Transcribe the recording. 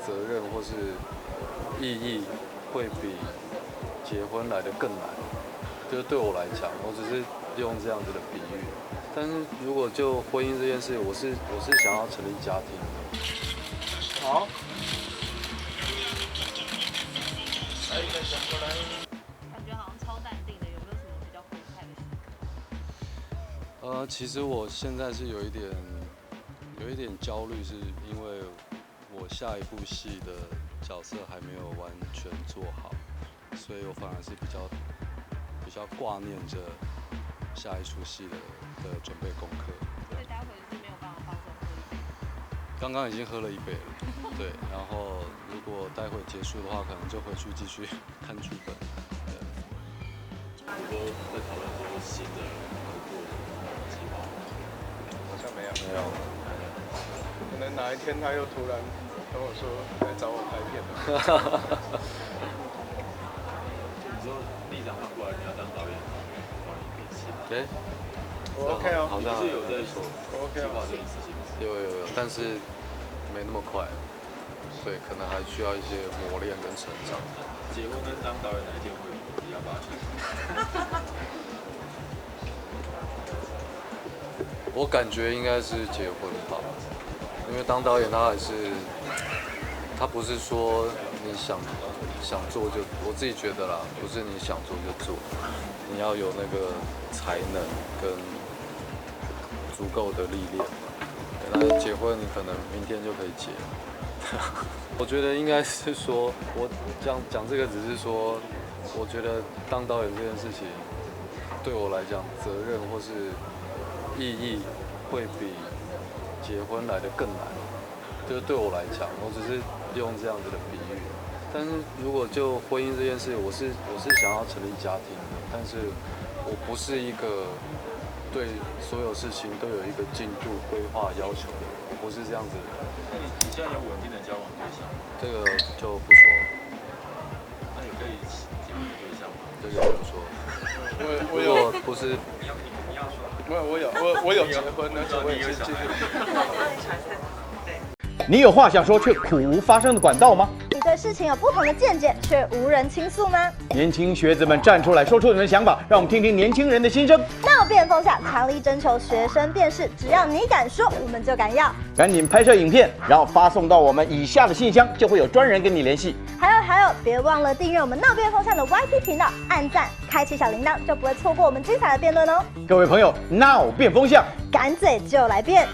责任或是意义会比结婚来的更难。就是对我来讲，我只是用这样子的比喻。但是如果就婚姻这件事，我是想要成立家庭的。好。感觉好像超淡定的，有没有什么比较愤慨的事？其实我现在是有一点焦虑，是因为我下一部戏的角色还没有完全做好，所以我反而是比较挂念着下一出戏的准备功课。所以待会是没有办法放松喝一杯。刚刚已经喝了一杯了，对。然后如果待会结束的话，可能就回去继续看剧本。对。很多在讨论说新的合作计划，好像没有。没有。可能哪一天他又突然跟我说来找我拍片了。你说立场反过来，你要当导演，导演可以起来。我 OK 哦。好像是有在说，OK 计划这件事情吗？有，但是没那么快，所以可能还需要一些磨练跟成长。结婚跟当导演哪一天会比较发生？我感觉应该是结婚吧，因为当导演他不是说你想做就，我自己觉得啦，不是你想做就做，你要有那个才能跟足够的历练。那结婚你可能明天就可以结。我觉得应该是说，我讲这个只是说，我觉得当导演这件事情对我来讲，责任或是意义会比结婚来的更难。就是对我来讲，我只是用这样子的比喻。但是如果就婚姻这件事，我是想要成立家庭的，但是我不是一个对所有事情都有一个进度规划要求的人，我是这样子的人。那你现在有稳定的交往对象吗？这个就不说。那有可以结婚的对象吗？这个不说。我如果不是，没有，我有结婚，而且我也是继续。你有话想说却苦无发声的管道吗？你对事情有不同的见解却无人倾诉吗？年轻学子们站出来说出你们的想法，让我们听听年轻人的心声。闹变风向，强力征求学生辨识，只要你敢说，我们就敢要。赶紧拍摄影片，然后发送到我们以下的信箱，就会有专人跟你联系。还有，别忘了订阅我们闹变风向的 YT 频道，按赞，开启小铃铛，就不会错过我们精彩的辩论哦。各位朋友，闹变风向，敢嘴就来辩。